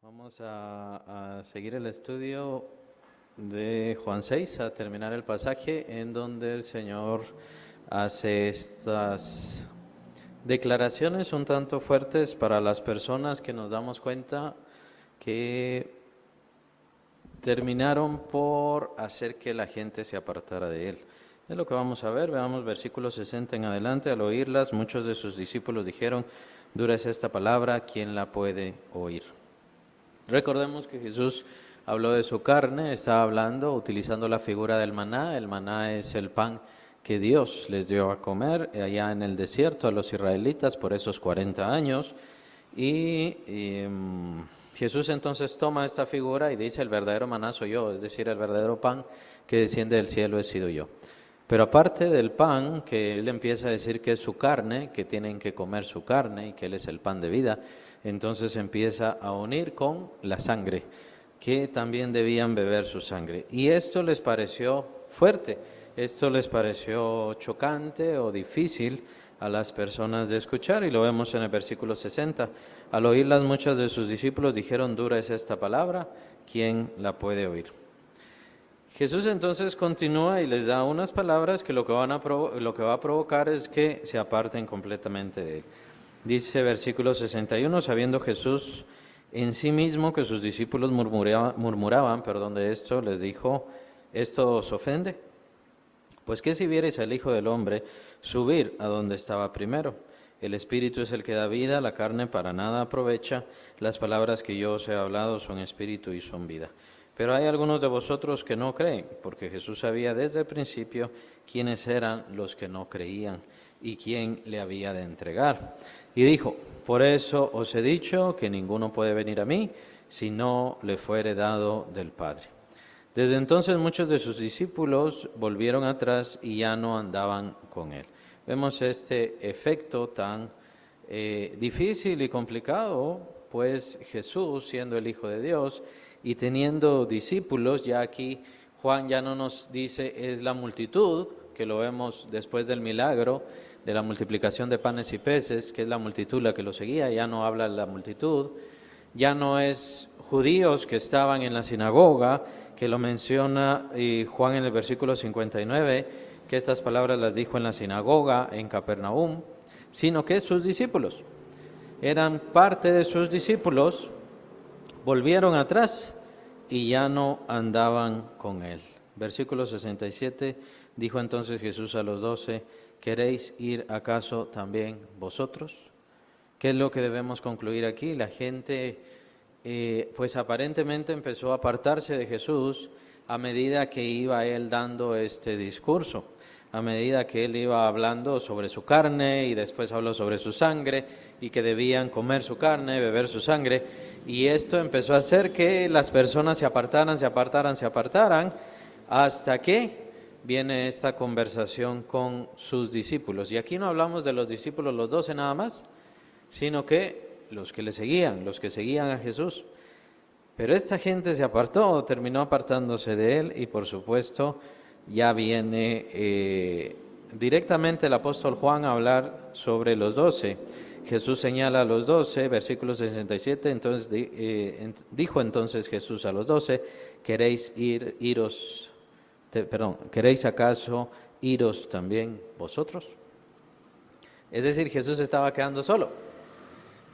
Vamos a seguir el estudio de Juan 6, a terminar el pasaje en donde el Señor hace estas declaraciones un tanto fuertes para las personas que nos damos cuenta que terminaron por hacer que la gente se apartara de Él. Es lo que vamos a ver, veamos versículo 60 en adelante. Al oírlas, muchos de sus discípulos dijeron: dura es esta palabra, ¿quién la puede oír? Recordemos que Jesús habló de su carne, estaba hablando utilizando la figura del maná. El maná es el pan que Dios les dio a comer allá en el desierto a los israelitas por esos 40 años. Jesús entonces toma esta figura y dice: el verdadero maná soy yo, es decir, el verdadero pan que desciende del cielo he sido yo. Pero aparte del pan, que Él empieza a decir que es su carne, que tienen que comer su carne y que Él es el pan de vida, entonces empieza a unir con la sangre, que también debían beber su sangre. Y esto les pareció fuerte, esto les pareció chocante o difícil a las personas de escuchar, y lo vemos en el versículo 60. Al oírlas, muchos de sus discípulos dijeron: dura es esta palabra, ¿quién la puede oír? Jesús entonces continúa y les da unas palabras que lo que va a provocar es que se aparten completamente de Él. Dice versículo 61, sabiendo Jesús en sí mismo que sus discípulos murmuraban de esto, les dijo: ¿esto os ofende? Pues qué si vierais al Hijo del Hombre subir a donde estaba primero. El Espíritu es el que da vida, la carne para nada aprovecha. Las palabras que yo os he hablado son espíritu y son vida. Pero hay algunos de vosotros que no creen, porque Jesús sabía desde el principio quiénes eran los que no creían y quién le había de entregar. Y dijo: por eso os he dicho que ninguno puede venir a mí si no le fuere dado del Padre. Desde entonces muchos de sus discípulos volvieron atrás y ya no andaban con Él. Vemos este efecto tan difícil y complicado, pues Jesús, siendo el Hijo de Dios y teniendo discípulos, ya aquí Juan ya no nos dice es la multitud, que lo vemos después del milagro de la multiplicación de panes y peces, que es la multitud la que lo seguía, ya no habla de la multitud, ya no es judíos que estaban en la sinagoga, que lo menciona Juan en el versículo 59, que estas palabras las dijo en la sinagoga en Capernaum, sino que sus discípulos eran parte de sus discípulos, volvieron atrás y ya no andaban con Él. Versículo 67, dijo entonces Jesús a los 12, ¿queréis ir acaso también vosotros? ¿Qué es lo que debemos concluir aquí? La gente, pues aparentemente empezó a apartarse de Jesús a medida que iba Él dando este discurso, a medida que Él iba hablando sobre su carne y después habló sobre su sangre y que debían comer su carne, beber su sangre. Y esto empezó a hacer que las personas se apartaran, hasta que viene esta conversación con sus discípulos. Y aquí no hablamos de los discípulos, los 12 nada más, sino que los que le seguían, los que seguían a Jesús. Pero esta gente se apartó, terminó apartándose de Él, y por supuesto ya viene directamente el apóstol Juan a hablar sobre los 12. Jesús señala a los 12, versículo 67, entonces dijo entonces Jesús a los 12, ¿queréis acaso iros también vosotros? Es decir, Jesús estaba quedando solo.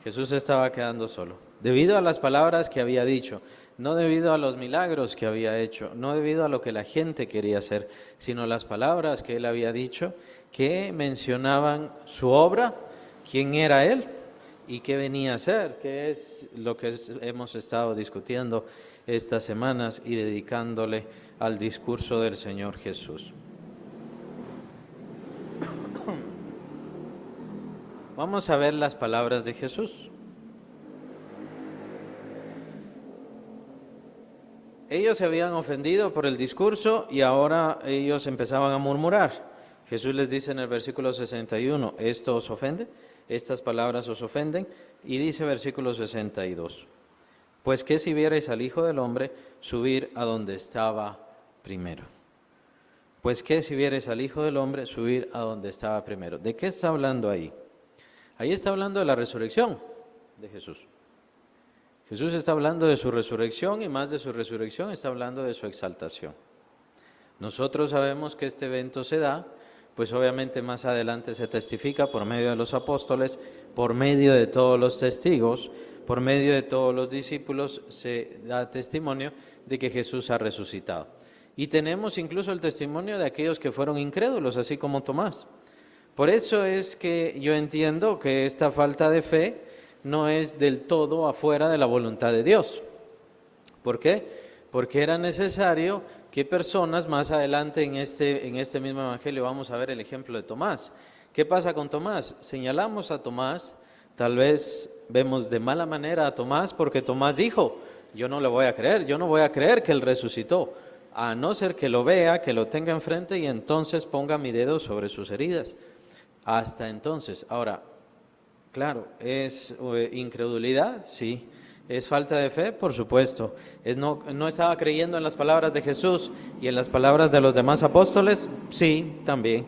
Jesús estaba quedando solo, debido a las palabras que había dicho, no debido a los milagros que había hecho, no debido a lo que la gente quería hacer, sino las palabras que Él había dicho, que mencionaban su obra, quién era Él y qué venía a hacer, que es lo que hemos estado discutiendo estas semanas y dedicándole al discurso del Señor Jesús. Vamos a ver las palabras de Jesús. Ellos se habían ofendido por el discurso y ahora ellos empezaban a murmurar. Jesús les dice en el versículo 61, ¿esto os ofende? ¿Estas palabras os ofenden? Y dice versículo 62, pues qué si vierais al Hijo del Hombre subir a donde estaba primero. Pues qué si vierais al Hijo del Hombre subir a donde estaba primero. ¿De qué está hablando ahí? Ahí está hablando de la resurrección de Jesús. Jesús está hablando de su resurrección y más de su resurrección está hablando de su exaltación. Nosotros sabemos que este evento se da, pues obviamente más adelante se testifica por medio de los apóstoles, por medio de todos los testigos, por medio de todos los discípulos, se da testimonio de que Jesús ha resucitado. Y tenemos incluso el testimonio de aquellos que fueron incrédulos, así como Tomás. Por eso es que yo entiendo que esta falta de fe no es del todo afuera de la voluntad de Dios. ¿Por qué? Porque era necesario que personas más adelante en este mismo evangelio vamos a ver el ejemplo de Tomás. ¿Qué pasa con Tomás? Señalamos a Tomás, tal vez vemos de mala manera a Tomás porque Tomás dijo, yo no le voy a creer, yo no voy a creer que él resucitó, a no ser que lo vea, que lo tenga enfrente y entonces ponga mi dedo sobre sus heridas. Hasta entonces, ahora, claro, ¿es incredulidad? Sí. ¿Es falta de fe? Por supuesto. ¿No estaba creyendo en las palabras de Jesús y en las palabras de los demás apóstoles? Sí, también.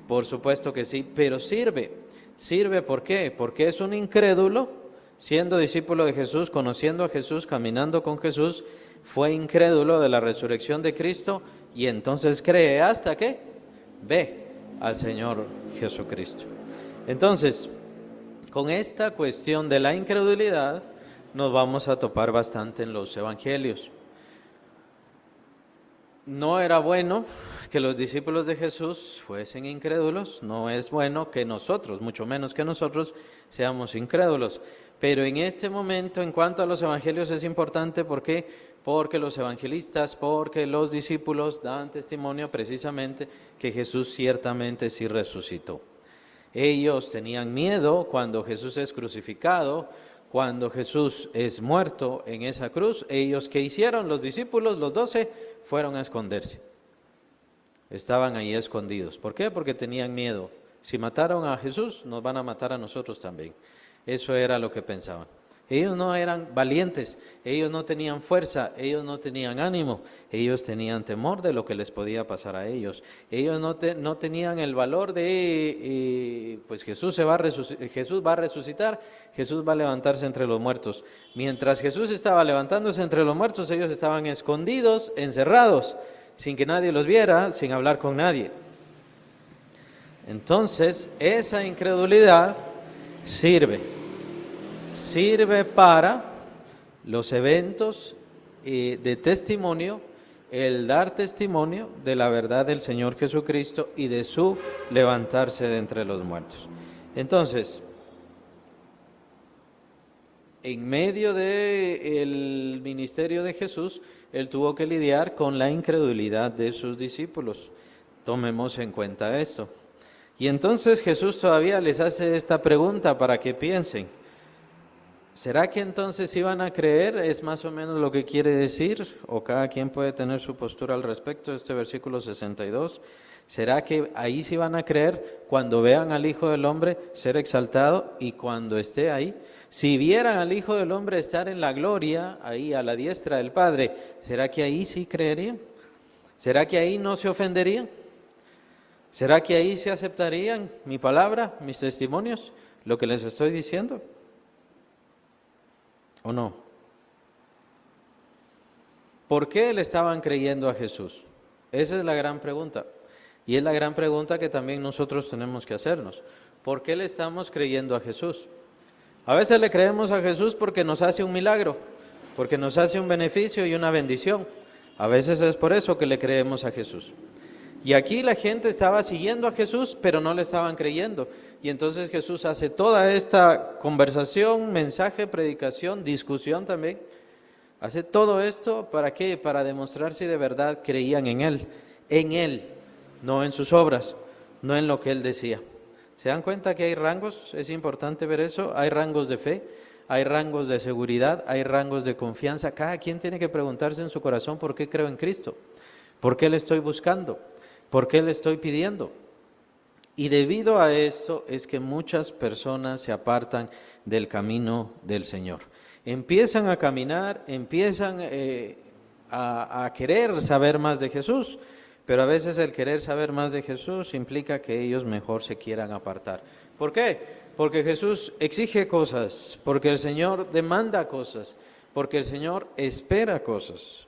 Por supuesto que sí, pero sirve. ¿Sirve por qué? Porque es un incrédulo, siendo discípulo de Jesús, conociendo a Jesús, caminando con Jesús, fue incrédulo de la resurrección de Cristo y entonces cree hasta que ve al Señor Jesucristo. Entonces, con esta cuestión de la incredulidad, nos vamos a topar bastante en los evangelios. No era bueno que los discípulos de Jesús fuesen incrédulos, no es bueno que nosotros, mucho menos que nosotros, seamos incrédulos. Pero en este momento, en cuanto a los evangelios, es importante, ¿por qué? Porque los evangelistas, porque los discípulos dan testimonio precisamente que Jesús ciertamente sí resucitó. Ellos tenían miedo cuando Jesús es crucificado, cuando Jesús es muerto en esa cruz. Ellos, ¿qué hicieron? Los discípulos, los 12, fueron a esconderse. Estaban ahí escondidos. ¿Por qué? Porque tenían miedo. Si mataron a Jesús, nos van a matar a nosotros también. Eso era lo que pensaban. Ellos no eran valientes, ellos no tenían fuerza, ellos no tenían ánimo, ellos tenían temor de lo que les podía pasar a ellos. Ellos no tenían el valor de, pues Jesús va a resucitar, Jesús va a levantarse entre los muertos. Mientras Jesús estaba levantándose entre los muertos, ellos estaban escondidos, encerrados, sin que nadie los viera, sin hablar con nadie. Entonces, esa incredulidad sirve para los eventos de testimonio, el dar testimonio de la verdad del Señor Jesucristo y de su levantarse de entre los muertos. Entonces, en medio del ministerio de Jesús, Él tuvo que lidiar con la incredulidad de sus discípulos. Tomemos en cuenta esto. Y entonces Jesús todavía les hace esta pregunta para que piensen. ¿Será que entonces iban a creer? Es más o menos lo que quiere decir, o cada quien puede tener su postura al respecto de este versículo 62. ¿Será que ahí sí van a creer cuando vean al Hijo del Hombre ser exaltado y cuando esté ahí? Si vieran al Hijo del Hombre estar en la gloria, ahí a la diestra del Padre, ¿será que ahí sí creerían? ¿Será que ahí no se ofenderían? ¿Será que ahí se aceptarían mi palabra, mis testimonios, lo que les estoy diciendo? ¿O no? ¿Por qué le estaban creyendo a Jesús? Esa es la gran pregunta. Y es la gran pregunta que también nosotros tenemos que hacernos. ¿Por qué le estamos creyendo a Jesús? A veces le creemos a Jesús porque nos hace un milagro, porque nos hace un beneficio y una bendición. A veces es por eso que le creemos a Jesús. Y aquí la gente estaba siguiendo a Jesús, pero no le estaban creyendo. Y entonces Jesús hace toda esta conversación, mensaje, predicación, discusión también. Hace todo esto, ¿para qué? Para demostrar si de verdad creían en Él, no en sus obras, no en lo que Él decía. ¿Se dan cuenta que hay rangos? Es importante ver eso. Hay rangos de fe, hay rangos de seguridad, hay rangos de confianza. Cada quien tiene que preguntarse en su corazón por qué creo en Cristo, por qué le estoy buscando, por qué le estoy pidiendo. Y debido a esto es que muchas personas se apartan del camino del Señor. Empiezan a caminar, empiezan a querer saber más de Jesús, pero a veces el querer saber más de Jesús implica que ellos mejor se quieran apartar. ¿Por qué? Porque Jesús exige cosas, porque el Señor demanda cosas, porque el Señor espera cosas.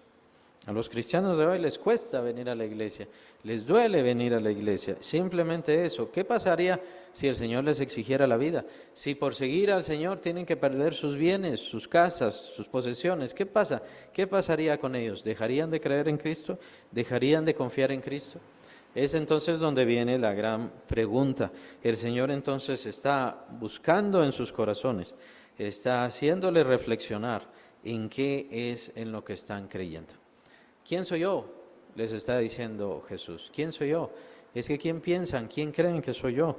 A los cristianos de hoy les cuesta venir a la iglesia, les duele venir a la iglesia, simplemente eso. ¿Qué pasaría si el Señor les exigiera la vida? Si por seguir al Señor tienen que perder sus bienes, sus casas, sus posesiones, ¿qué pasa? ¿Qué pasaría con ellos? ¿Dejarían de creer en Cristo? ¿Dejarían de confiar en Cristo? Es entonces donde viene la gran pregunta. El Señor entonces está buscando en sus corazones, está haciéndoles reflexionar en qué es en lo que están creyendo. ¿Quién soy yo?, les está diciendo Jesús. ¿Quién soy yo? Es que ¿quién piensan? ¿Quién creen que soy yo?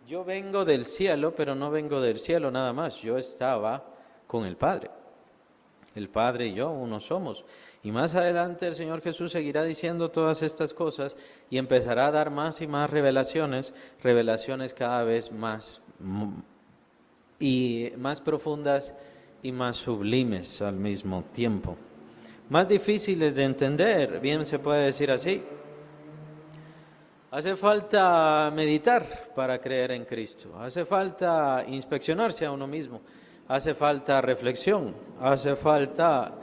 Yo vengo del cielo, pero no vengo del cielo nada más. Yo estaba con el Padre. El Padre y yo uno somos. Y más adelante el Señor Jesús seguirá diciendo todas estas cosas y empezará a dar más y más revelaciones cada vez más y más profundas y más sublimes al mismo tiempo. Más difíciles de entender, bien se puede decir así. Hace falta meditar para creer en Cristo, hace falta inspeccionarse a uno mismo, hace falta reflexión, hace falta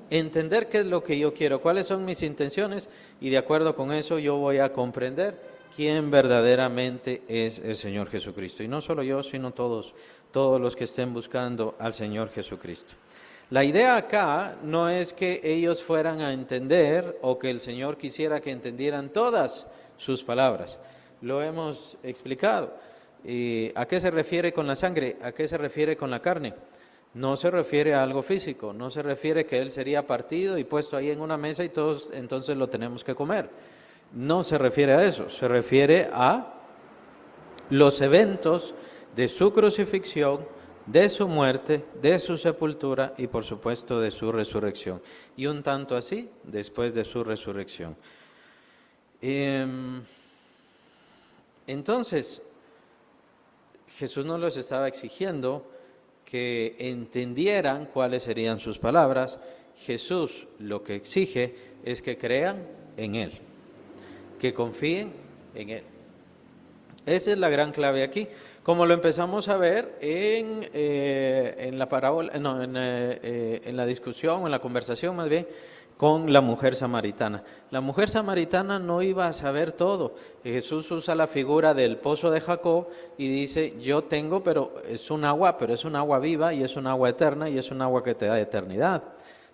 entender qué es lo que yo quiero, cuáles son mis intenciones y de acuerdo con eso yo voy a comprender quién verdaderamente es el Señor Jesucristo. Y no solo yo, sino todos los que estén buscando al Señor Jesucristo. La idea acá no es que ellos fueran a entender o que el Señor quisiera que entendieran todas sus palabras. Lo hemos explicado. ¿A qué se refiere con la sangre? ¿A qué se refiere con la carne? No se refiere a algo físico, no se refiere que Él sería partido y puesto ahí en una mesa y todos entonces lo tenemos que comer. No se refiere a eso, se refiere a los eventos de su crucifixión, de su muerte, de su sepultura y por supuesto de su resurrección. Y un tanto así después de su resurrección. Entonces, Jesús no les estaba exigiendo que entendieran cuáles serían sus palabras. Jesús lo que exige es que crean en Él, que confíen en Él. Esa es la gran clave aquí, como lo empezamos a ver en la parábola, en la discusión, en la conversación más bien, con la mujer samaritana. La mujer samaritana no iba a saber todo. Jesús usa la figura del pozo de Jacob y dice, yo tengo, pero es un agua viva y es un agua eterna y es un agua que te da eternidad.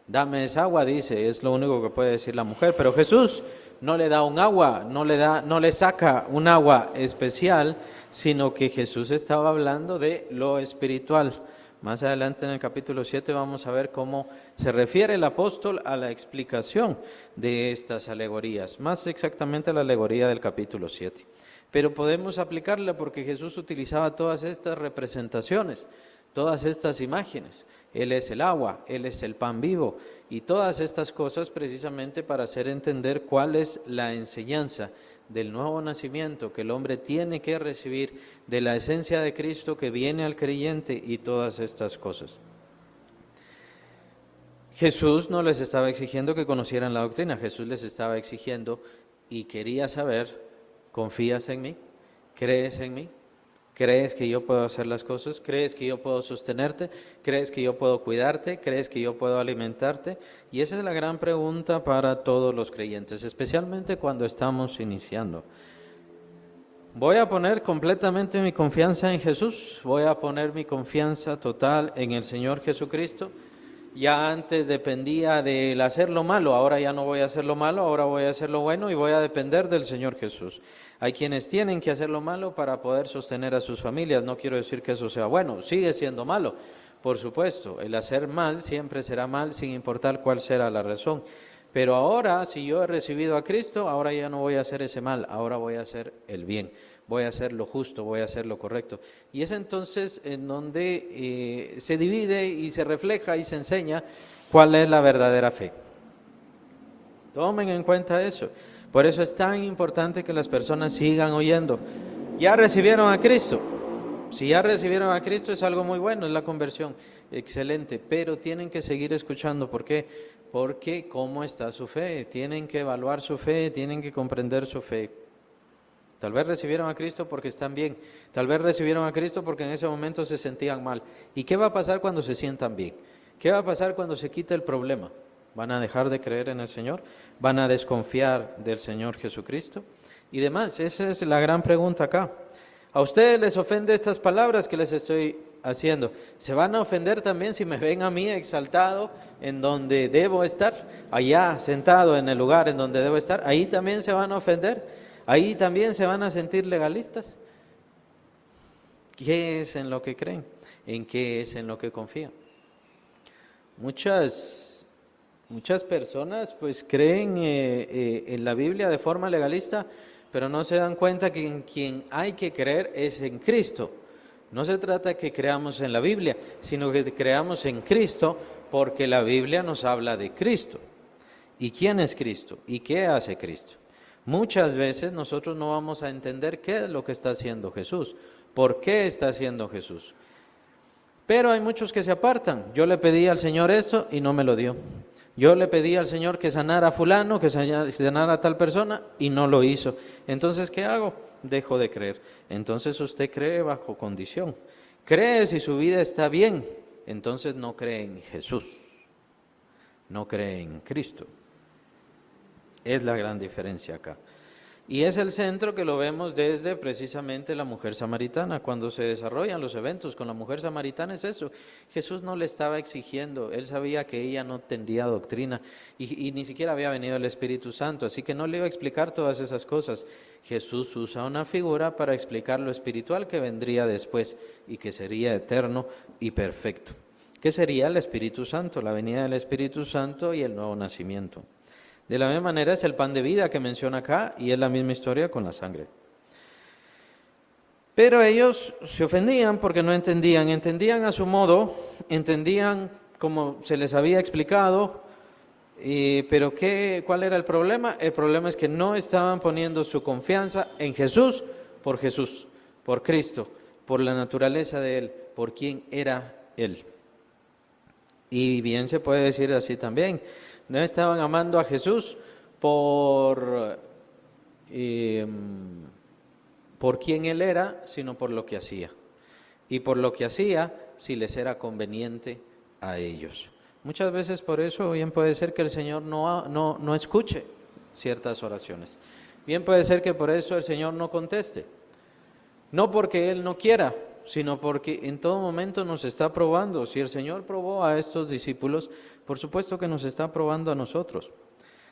Dame esa agua, dice, es lo único que puede decir la mujer. Pero Jesús no le da un agua, no le saca un agua especial, sino que Jesús estaba hablando de lo espiritual. Más adelante en el capítulo 7 vamos a ver cómo se refiere el apóstol a la explicación de estas alegorías, más exactamente a la alegoría del capítulo 7. Pero podemos aplicarla porque Jesús utilizaba todas estas representaciones, todas estas imágenes. Él es el agua, Él es el pan vivo y todas estas cosas precisamente para hacer entender cuál es la enseñanza del nuevo nacimiento que el hombre tiene que recibir, de la esencia de Cristo que viene al creyente y todas estas cosas. Jesús no les estaba exigiendo que conocieran la doctrina, Jesús les estaba exigiendo y quería saber, ¿confías en mí? ¿Crees en mí? ¿Crees que yo puedo hacer las cosas? ¿Crees que yo puedo sostenerte? ¿Crees que yo puedo cuidarte? ¿Crees que yo puedo alimentarte? Y esa es la gran pregunta para todos los creyentes, especialmente cuando estamos iniciando. ¿Voy a poner completamente mi confianza en Jesús? ¿Voy a poner mi confianza total en el Señor Jesucristo? Ya antes dependía del hacer lo malo, ahora ya no voy a hacer lo malo, ahora voy a hacer lo bueno y voy a depender del Señor Jesús. Hay quienes tienen que hacer lo malo para poder sostener a sus familias, no quiero decir que eso sea bueno, sigue siendo malo, por supuesto, el hacer mal siempre será mal sin importar cuál será la razón. Pero ahora, si yo he recibido a Cristo, ahora ya no voy a hacer ese mal, ahora voy a hacer el bien. Voy a hacer lo justo, voy a hacer lo correcto. Y es entonces en donde se divide y se refleja y se enseña cuál es la verdadera fe. Tomen en cuenta eso. Por eso es tan importante que las personas sigan oyendo. Ya recibieron a Cristo. Si ya recibieron a Cristo es algo muy bueno, es la conversión. Excelente, pero tienen que seguir escuchando. ¿Por qué? Porque ¿cómo está su fe? Tienen que evaluar su fe, tienen que comprender su fe. Tal vez recibieron a Cristo porque están bien. Tal vez recibieron a Cristo porque en ese momento se sentían mal. ¿Y qué va a pasar cuando se sientan bien? ¿Qué va a pasar cuando se quite el problema? ¿Van a dejar de creer en el Señor? ¿Van a desconfiar del Señor Jesucristo? Y demás, esa es la gran pregunta acá. ¿A ustedes les ofende estas palabras que les estoy haciendo? ¿Se van a ofender también si me ven a mí exaltado en donde debo estar? Allá, sentado en el lugar en donde debo estar. ¿Ahí también se van a ofender? ¿Ahí también se van a sentir legalistas? ¿Qué es en lo que creen? ¿En qué es en lo que confían? Muchas personas pues creen en la Biblia de forma legalista, pero no se dan cuenta que en quien hay que creer es en Cristo. No se trata de que creamos en la Biblia, sino que creamos en Cristo, porque la Biblia nos habla de Cristo. ¿Y quién es Cristo? ¿Y qué hace Cristo? Muchas veces nosotros no vamos a entender qué es lo que está haciendo Jesús, por qué está haciendo Jesús. Pero hay muchos que se apartan. Yo le pedí al Señor esto y no me lo dio. Yo le pedí al Señor que sanara a fulano, que sanara a tal persona y no lo hizo. Entonces, ¿qué hago? Dejo de creer. Entonces usted cree bajo condición. Cree si su vida está bien. Entonces no cree en Jesús. No cree en Cristo. Es la gran diferencia acá. Y es el centro que lo vemos desde precisamente la mujer samaritana. Cuando se desarrollan los eventos con la mujer samaritana es eso. Jesús no le estaba exigiendo, él sabía que ella no tendría doctrina y ni siquiera había venido el Espíritu Santo, así que no le iba a explicar todas esas cosas. Jesús usa una figura para explicar lo espiritual que vendría después y que sería eterno y perfecto. ¿Qué sería el Espíritu Santo? La venida del Espíritu Santo y el nuevo nacimiento. De la misma manera es el pan de vida que menciona acá y es la misma historia con la sangre. Pero ellos se ofendían porque no entendían a su modo, entendían como se les había explicado, pero ¿cuál era el problema? El problema es que no estaban poniendo su confianza en Jesús, por Cristo, por la naturaleza de Él, por quién era Él. Y bien se puede decir así también. No estaban amando a Jesús por quién Él era, sino por lo que hacía. Y por lo que hacía, si les era conveniente a ellos. Muchas veces por eso bien puede ser que el Señor no escuche ciertas oraciones. Bien puede ser que por eso el Señor no conteste. No porque Él no quiera, sino porque en todo momento nos está probando. Si el Señor probó a estos discípulos, por supuesto que nos está probando a nosotros.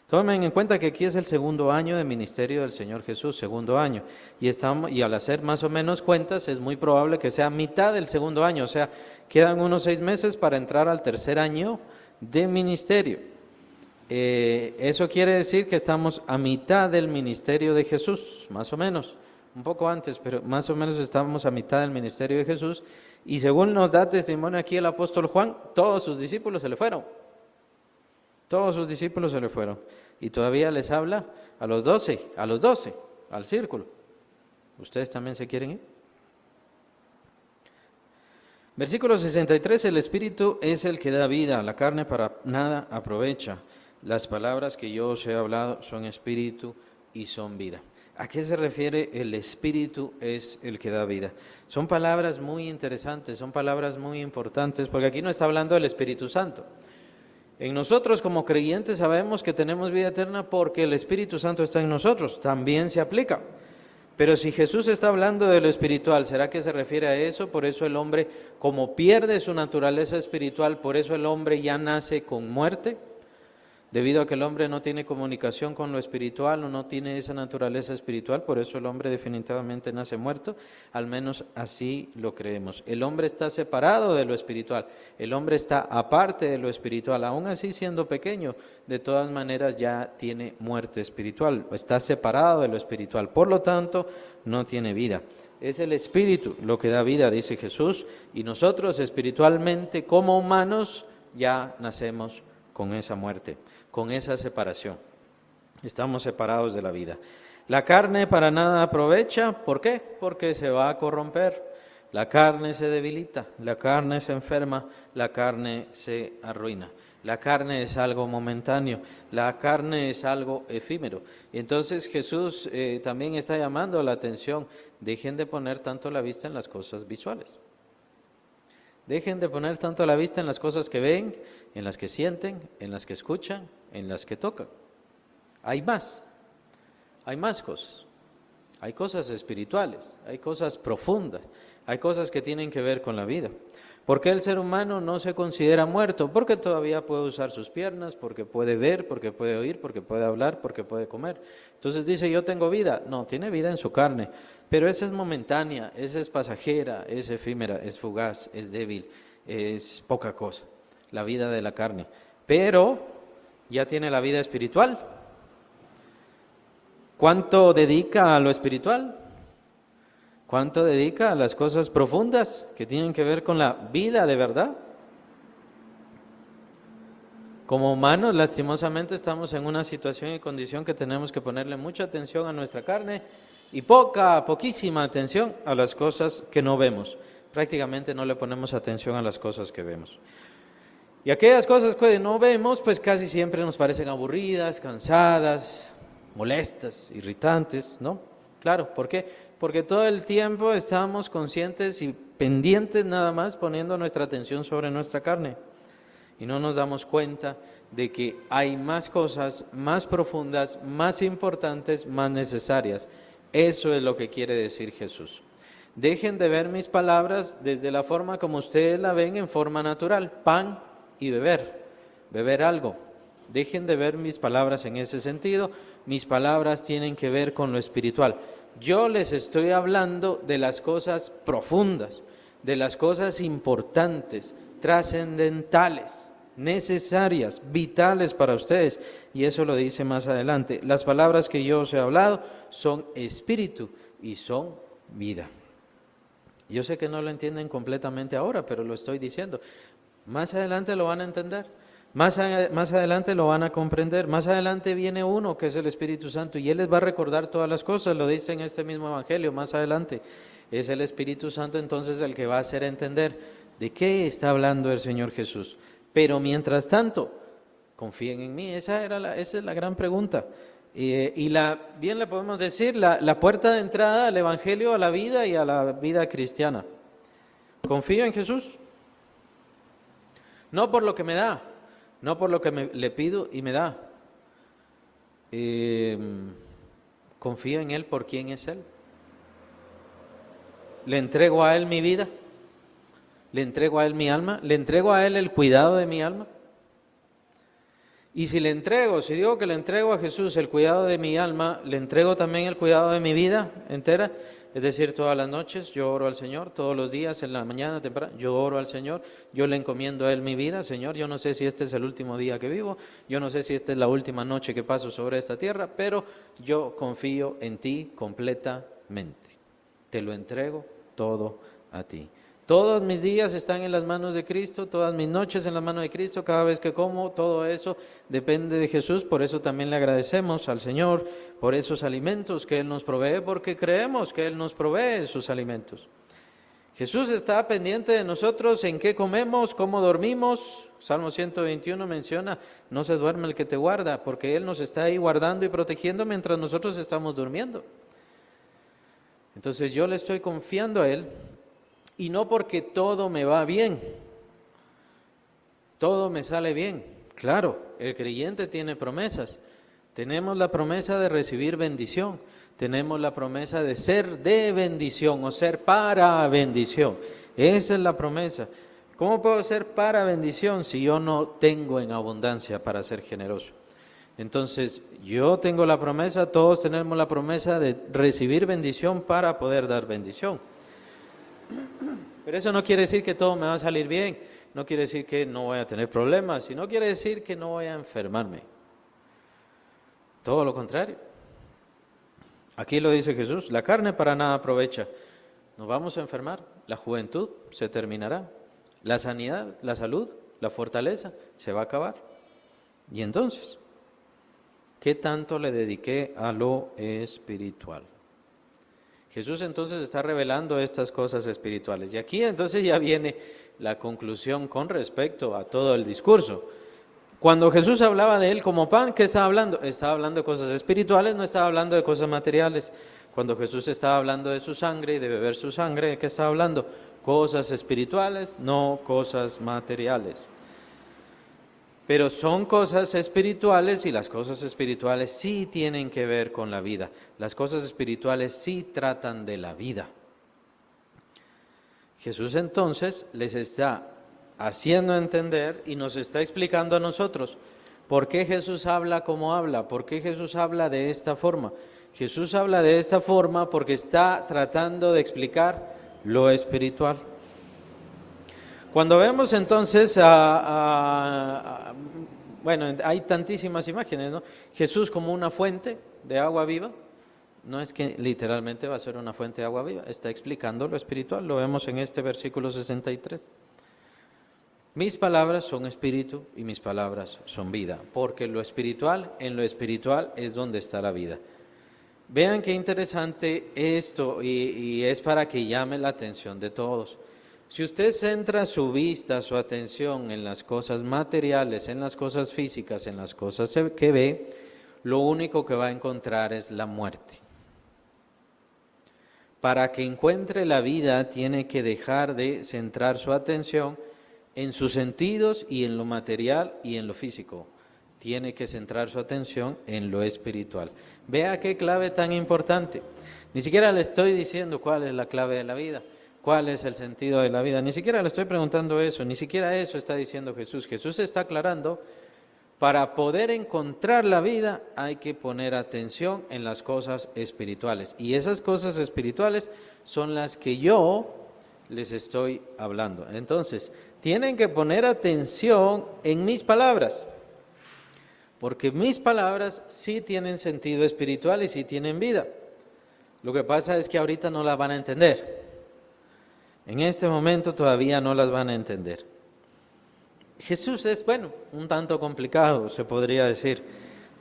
Tomen en cuenta que aquí es el segundo año de ministerio del Señor Jesús, segundo año. Y al hacer más o menos cuentas, es muy probable que sea mitad del segundo año. O sea, quedan unos 6 meses para entrar al tercer año de ministerio. Eso quiere decir que estamos a mitad del ministerio de Jesús, más o menos. Un poco antes, pero más o menos estamos a mitad del ministerio de Jesús. Y según nos da testimonio aquí el apóstol Juan, todos sus discípulos se le fueron. Todos sus discípulos se le fueron. Y todavía les habla a los 12, al círculo. ¿Ustedes también se quieren ir? Versículo 63, el Espíritu es el que da vida, la carne para nada aprovecha. Las palabras que yo os he hablado son espíritu y son vida. ¿A qué se refiere el Espíritu es el que da vida? Son palabras muy interesantes, son palabras muy importantes, porque aquí no está hablando del Espíritu Santo. En nosotros como creyentes sabemos que tenemos vida eterna porque el Espíritu Santo está en nosotros, también se aplica. Pero si Jesús está hablando de lo espiritual, ¿será que se refiere a eso? Por eso el hombre, como pierde su naturaleza espiritual, por eso el hombre ya nace con muerte. Debido a que el hombre no tiene comunicación con lo espiritual o no tiene esa naturaleza espiritual, por eso el hombre definitivamente nace muerto, al menos así lo creemos. El hombre está separado de lo espiritual, el hombre está aparte de lo espiritual, aún así siendo pequeño, de todas maneras ya tiene muerte espiritual, está separado de lo espiritual, por lo tanto no tiene vida. Es el Espíritu lo que da vida, dice Jesús, y nosotros espiritualmente como humanos ya nacemos con esa muerte, con esa separación. Estamos separados de la vida. La carne para nada aprovecha. ¿Por qué? Porque se va a corromper. La carne se debilita, la carne se enferma, la carne se arruina. La carne es algo momentáneo, la carne es algo efímero. Y entonces Jesús también está llamando la atención, dejen de poner tanto la vista en las cosas visuales. Dejen de poner tanto la vista en las cosas que ven, en las que sienten, en las que escuchan, en las que tocan. Hay más cosas. Hay cosas espirituales, hay cosas profundas, hay cosas que tienen que ver con la vida. ¿Por qué el ser humano no se considera muerto? Porque todavía puede usar sus piernas, porque puede ver, porque puede oír, porque puede hablar, porque puede comer. Entonces dice, yo tengo vida. No, tiene vida en su carne, pero esa es momentánea, esa es pasajera, es efímera, es fugaz, es débil, es poca cosa, la vida de la carne. Pero ya tiene la vida espiritual. ¿Cuánto dedica a lo espiritual? ¿Cuánto dedica a las cosas profundas que tienen que ver con la vida de verdad? Como humanos, lastimosamente, estamos en una situación y condición que tenemos que ponerle mucha atención a nuestra carne y poquísima atención a las cosas que no vemos. Prácticamente no le ponemos atención a las cosas que vemos. Y aquellas cosas que no vemos, pues casi siempre nos parecen aburridas, cansadas, molestas, irritantes, ¿no? Claro, ¿por qué? Porque todo el tiempo estamos conscientes y pendientes nada más poniendo nuestra atención sobre nuestra carne. Y no nos damos cuenta de que hay más cosas más profundas, más importantes, más necesarias. Eso es lo que quiere decir Jesús. Dejen de ver mis palabras desde la forma como ustedes la ven en forma natural, pan y beber algo. Dejen de ver mis palabras en ese sentido. Mis palabras tienen que ver con lo espiritual. Yo les estoy hablando de las cosas profundas, de las cosas importantes, trascendentales, necesarias, vitales para ustedes. Y eso lo dice más adelante. Las palabras que yo os he hablado son espíritu y son vida. Yo sé que no lo entienden completamente ahora, pero lo estoy diciendo. Más adelante lo van a entender. Más adelante lo van a comprender. Más adelante viene uno que es el Espíritu Santo y Él les va a recordar todas las cosas, lo dice en este mismo Evangelio. Más adelante es el Espíritu Santo entonces el que va a hacer entender de qué está hablando el Señor Jesús. Pero mientras tanto, confíen en mí. Esa es la gran pregunta. Bien le podemos decir, la puerta de entrada al Evangelio, a la vida y a la vida cristiana. Confío en Jesús. No por lo que me da. No por lo que le pido y me da. Confío en Él por quién es Él. Le entrego a Él mi vida. Le entrego a Él mi alma. Le entrego a Él el cuidado de mi alma. Y si digo que le entrego a Jesús el cuidado de mi alma, le entrego también el cuidado de mi vida entera. Es decir, todas las noches yo oro al Señor, todos los días, en la mañana temprano, yo oro al Señor, yo le encomiendo a Él mi vida. Señor, yo no sé si este es el último día que vivo, yo no sé si esta es la última noche que paso sobre esta tierra, pero yo confío en Ti completamente. Te lo entrego todo a Ti. Todos mis días están en las manos de Cristo, todas mis noches en las manos de Cristo, cada vez que como, todo eso depende de Jesús. Por eso también le agradecemos al Señor por esos alimentos que Él nos provee, porque creemos que Él nos provee esos alimentos. Jesús está pendiente de nosotros en qué comemos, cómo dormimos. Salmo 121 menciona, no se duerme el que te guarda, porque Él nos está ahí guardando y protegiendo mientras nosotros estamos durmiendo. Entonces yo le estoy confiando a Él. Y no porque todo me va bien, todo me sale bien. Claro, el creyente tiene promesas. Tenemos la promesa de recibir bendición. Tenemos la promesa de ser de bendición o ser para bendición. Esa es la promesa. ¿Cómo puedo ser para bendición si yo no tengo en abundancia para ser generoso? Entonces, yo tengo la promesa, todos tenemos la promesa de recibir bendición para poder dar bendición. Pero eso no quiere decir que todo me va a salir bien, no quiere decir que no voy a tener problemas, y no quiere decir que no voy a enfermarme. Todo lo contrario. Aquí lo dice Jesús, la carne para nada aprovecha. Nos vamos a enfermar, la juventud se terminará, la sanidad, la salud, la fortaleza se va a acabar. Y entonces, ¿qué tanto le dediqué a lo espiritual? Jesús entonces está revelando estas cosas espirituales. Y aquí entonces ya viene la conclusión con respecto a todo el discurso. Cuando Jesús hablaba de Él como pan, ¿qué estaba hablando? Estaba hablando de cosas espirituales, no estaba hablando de cosas materiales. Cuando Jesús estaba hablando de su sangre y de beber su sangre, ¿de qué estaba hablando? Cosas espirituales, no cosas materiales. Pero son cosas espirituales y las cosas espirituales sí tienen que ver con la vida. Las cosas espirituales sí tratan de la vida. Jesús entonces les está haciendo entender y nos está explicando a nosotros por qué Jesús habla como habla, por qué Jesús habla de esta forma. Jesús habla de esta forma porque está tratando de explicar lo espiritual. Cuando vemos entonces bueno, hay tantísimas imágenes, ¿no? Jesús como una fuente de agua viva. No es que literalmente va a ser una fuente de agua viva, está explicando lo espiritual, lo vemos en este versículo 63. Mis palabras son espíritu y mis palabras son vida, porque lo espiritual, en lo espiritual es donde está la vida. Vean qué interesante esto y es para que llame la atención de todos. Si usted centra su vista, su atención en las cosas materiales, en las cosas físicas, en las cosas que ve, lo único que va a encontrar es la muerte. Para que encuentre la vida, tiene que dejar de centrar su atención en sus sentidos y en lo material y en lo físico. Tiene que centrar su atención en lo espiritual. Vea qué clave tan importante. Ni siquiera le estoy diciendo cuál es la clave de la vida, cuál es el sentido de la vida. Ni siquiera le estoy preguntando eso, ni siquiera eso está diciendo Jesús. Jesús está aclarando, para poder encontrar la vida hay que poner atención en las cosas espirituales. Y esas cosas espirituales son las que yo les estoy hablando. Entonces, tienen que poner atención en mis palabras, porque mis palabras sí tienen sentido espiritual y sí tienen vida. Lo que pasa es que ahorita no las van a entender. En este momento todavía no las van a entender. Jesús es, bueno, un tanto complicado, se podría decir.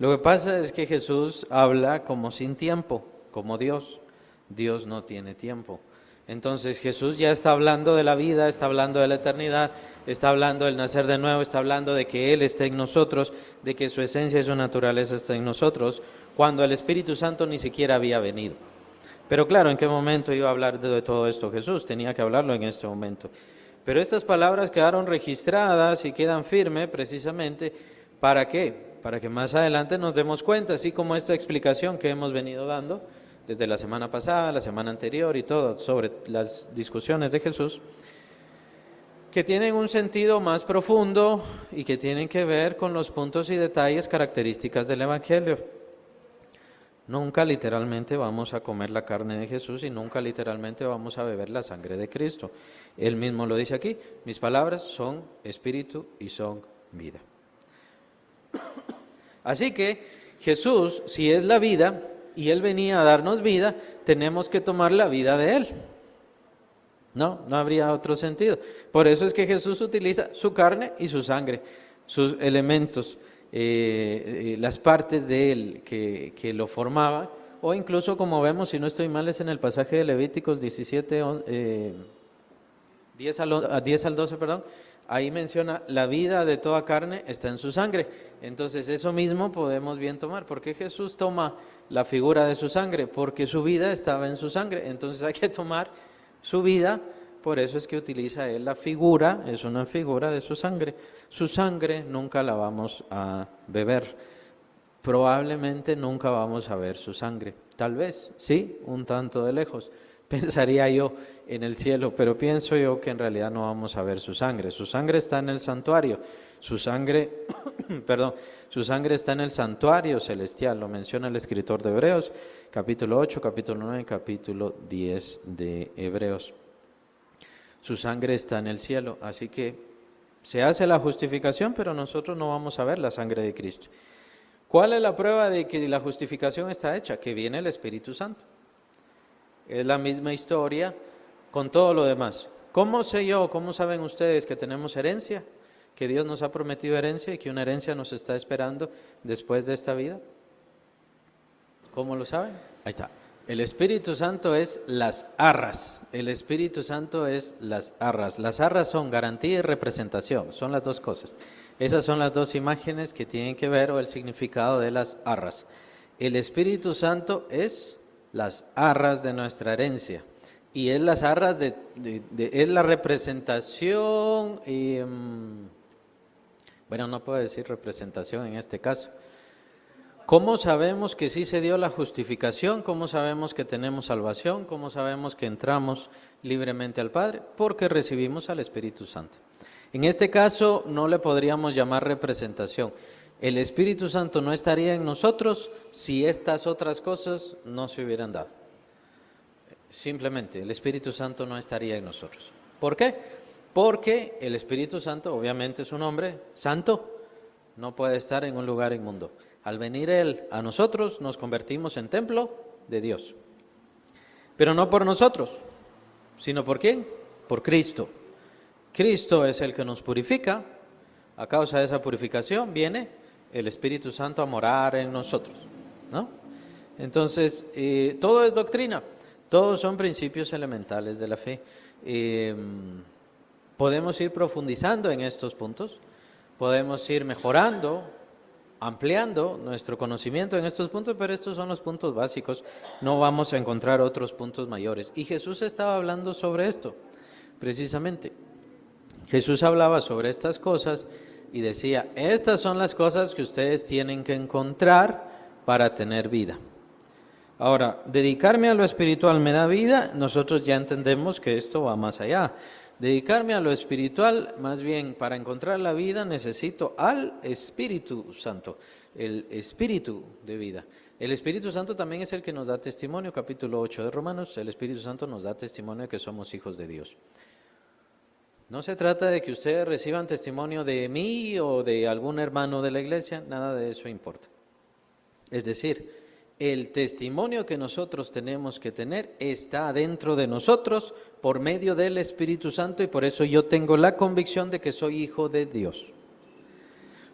Lo que pasa es que Jesús habla como sin tiempo, como Dios. Dios no tiene tiempo. Entonces Jesús ya está hablando de la vida, está hablando de la eternidad, está hablando del nacer de nuevo, está hablando de que Él está en nosotros, de que su esencia y su naturaleza está en nosotros, cuando el Espíritu Santo ni siquiera había venido. Pero claro, ¿en qué momento iba a hablar de todo esto Jesús? Tenía que hablarlo en este momento. Pero estas palabras quedaron registradas y quedan firmes precisamente, ¿para qué? Para que más adelante nos demos cuenta, así como esta explicación que hemos venido dando desde la semana pasada, la semana anterior y todo, sobre las discusiones de Jesús, que tienen un sentido más profundo y que tienen que ver con los puntos y detalles características del Evangelio. Nunca literalmente vamos a comer la carne de Jesús y nunca literalmente vamos a beber la sangre de Cristo. Él mismo lo dice aquí, mis palabras son espíritu y son vida. Así que Jesús, si es la vida y Él venía a darnos vida, tenemos que tomar la vida de Él. No habría otro sentido. Por eso es que Jesús utiliza su carne y su sangre, sus elementos, las partes de Él que lo formaban, o incluso como vemos, si no estoy mal, es en el pasaje de Levíticos 17, 10 al 12, perdón, ahí menciona, la vida de toda carne está en su sangre. Entonces eso mismo podemos bien tomar. ¿Por qué Jesús toma la figura de su sangre? Porque su vida estaba en su sangre, entonces hay que tomar su vida. Por eso es que utiliza Él la figura, es una figura de su sangre. Su sangre nunca la vamos a beber, probablemente nunca vamos a ver su sangre. Tal vez, sí, un tanto de lejos. Pensaría yo en el cielo, pero pienso yo que en realidad no vamos a ver su sangre. Su sangre está en el santuario, su sangre, su sangre está en el santuario celestial, lo menciona el escritor de Hebreos, capítulo 8, capítulo 9, capítulo 10 de Hebreos. Su sangre está en el cielo, así que se hace la justificación, pero nosotros no vamos a ver la sangre de Cristo. ¿Cuál es la prueba de que la justificación está hecha? Que viene el Espíritu Santo. Es la misma historia con todo lo demás. ¿Cómo sé yo, cómo saben ustedes que tenemos herencia? Que Dios nos ha prometido herencia y que una herencia nos está esperando después de esta vida. ¿Cómo lo saben? Ahí está. El Espíritu Santo es las arras. El Espíritu Santo es las arras. Las arras son garantía y representación, son las dos cosas. Esas son las dos imágenes que tienen que ver o el significado de las arras. El Espíritu Santo es las arras de nuestra herencia y es las arras es la representación y bueno, no puedo decir representación en este caso. ¿Cómo sabemos que sí se dio la justificación? ¿Cómo sabemos que tenemos salvación? ¿Cómo sabemos que entramos libremente al Padre? Porque recibimos al Espíritu Santo. En este caso no le podríamos llamar representación. El Espíritu Santo no estaría en nosotros si estas otras cosas no se hubieran dado. Simplemente, el Espíritu Santo no estaría en nosotros. ¿Por qué? Porque el Espíritu Santo, obviamente es un hombre santo, no puede estar en un lugar inmundo. Al venir Él a nosotros, nos convertimos en templo de Dios. Pero no por nosotros, sino ¿por quién? Por Cristo. Cristo es el que nos purifica. A causa de esa purificación viene el Espíritu Santo a morar en nosotros, ¿no? Entonces, todo es doctrina, todos son principios elementales de la fe. Podemos ir profundizando en estos puntos, podemos ir mejorando, ampliando nuestro conocimiento en estos puntos, pero estos son los puntos básicos, no vamos a encontrar otros puntos mayores. Y Jesús estaba hablando sobre esto, precisamente. Jesús hablaba sobre estas cosas y decía, estas son las cosas que ustedes tienen que encontrar para tener vida. Ahora, dedicarme a lo espiritual me da vida, nosotros ya entendemos que esto va más allá. Dedicarme a lo espiritual, más bien, para encontrar la vida necesito al Espíritu Santo, el Espíritu de vida. El Espíritu Santo también es el que nos da testimonio, capítulo 8 de Romanos, el Espíritu Santo nos da testimonio de que somos hijos de Dios. No se trata de que ustedes reciban testimonio de mí o de algún hermano de la iglesia, nada de eso importa. Es decir, el testimonio que nosotros tenemos que tener está dentro de nosotros por medio del Espíritu Santo y por eso yo tengo la convicción de que soy hijo de Dios.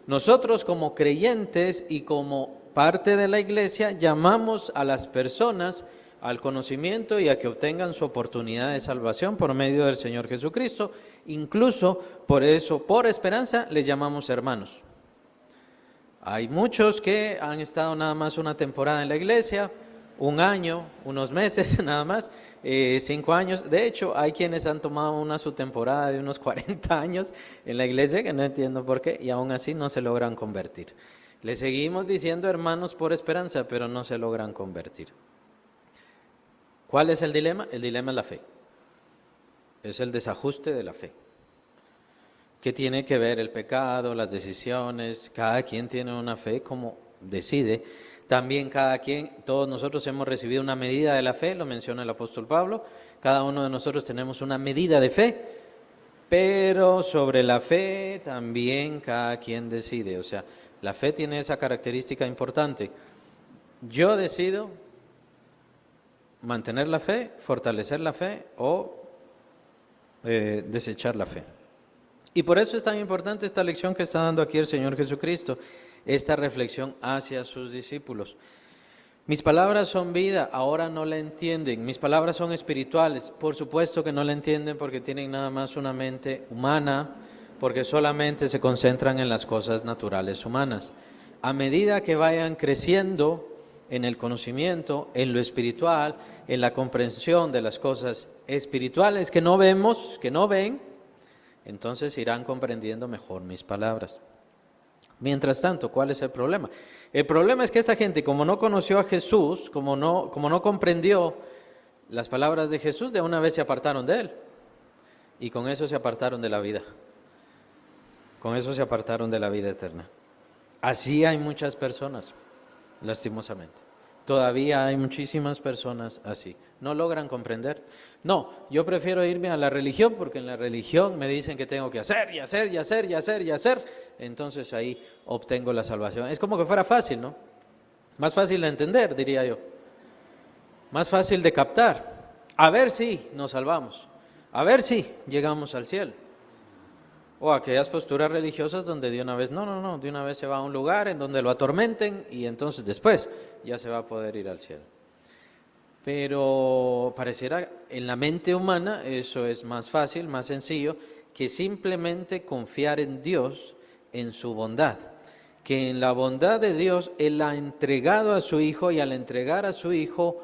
Nosotros como creyentes y como parte de la iglesia llamamos a las personas al conocimiento y a que obtengan su oportunidad de salvación por medio del Señor Jesucristo. Incluso por eso, por esperanza, les llamamos hermanos. Hay muchos que han estado nada más una temporada en la iglesia, un año, unos meses nada más, 5 años. De hecho, hay quienes han tomado su temporada de unos 40 años en la iglesia, que no entiendo por qué, y aún así no se logran convertir. Le seguimos diciendo hermanos por esperanza, pero no se logran convertir. ¿Cuál es el dilema? El dilema es la fe. Es el desajuste de la fe. ¿Qué tiene que ver el pecado, las decisiones? Cada quien tiene una fe como decide. También todos nosotros hemos recibido una medida de la fe, lo menciona el apóstol Pablo. Cada uno de nosotros tenemos una medida de fe, pero sobre la fe también cada quien decide. O sea, la fe tiene esa característica importante. Yo decido mantener la fe, fortalecer la fe o desechar la fe. Y por eso es tan importante esta lección que está dando aquí el Señor Jesucristo, esta reflexión hacia sus discípulos. Mis palabras son vida, ahora no la entienden. Mis palabras son espirituales, por supuesto que no la entienden porque tienen nada más una mente humana, porque solamente se concentran en las cosas naturales humanas. A medida que vayan creciendo en el conocimiento, en lo espiritual, en la comprensión de las cosas espirituales que no vemos, que no ven, entonces irán comprendiendo mejor mis palabras. Mientras tanto, ¿cuál es el problema? El problema es que esta gente, como no conoció a Jesús, como no comprendió las palabras de Jesús, de una vez se apartaron de Él. Y con eso se apartaron de la vida. Con eso se apartaron de la vida eterna. Así hay muchas personas, lastimosamente. Todavía hay muchísimas personas así. No logran comprender. No, yo prefiero irme a la religión porque en la religión me dicen que tengo que hacer y hacer y hacer y hacer y hacer. Entonces ahí obtengo la salvación. Es como que fuera fácil, ¿no? Más fácil de entender, diría yo. Más fácil de captar. A ver si nos salvamos. A ver si llegamos al cielo. O aquellas posturas religiosas donde de una vez, no, de una vez se va a un lugar en donde lo atormenten y entonces después ya se va a poder ir al cielo. Pero pareciera en la mente humana eso es más fácil, más sencillo, que simplemente confiar en Dios en su bondad, que en la bondad de Dios Él ha entregado a su Hijo y al entregar a su Hijo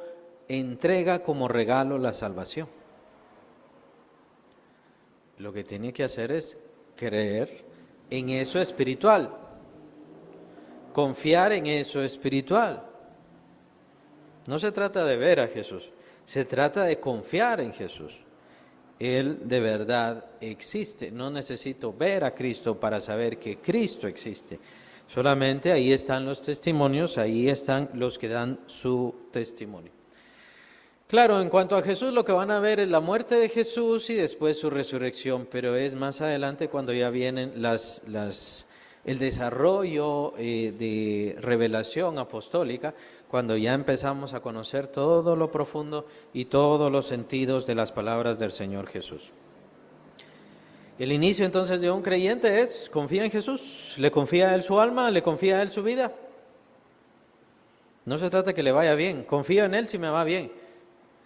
entrega como regalo la salvación. Lo que tiene que hacer es creer en eso espiritual, confiar en eso espiritual. No se trata de ver a Jesús, se trata de confiar en Jesús. Él de verdad existe. No necesito ver a Cristo para saber que Cristo existe. Solamente ahí están los testimonios, ahí están los que dan su testimonio. Claro, en cuanto a Jesús, lo que van a ver es la muerte de Jesús y después su resurrección, pero es más adelante cuando ya vienen el desarrollo de revelación apostólica, cuando ya empezamos a conocer todo lo profundo y todos los sentidos de las palabras del Señor Jesús. El inicio entonces de un creyente es, confía en Jesús, le confía a Él su alma, le confía a Él su vida. No se trata que le vaya bien, confío en Él si me va bien.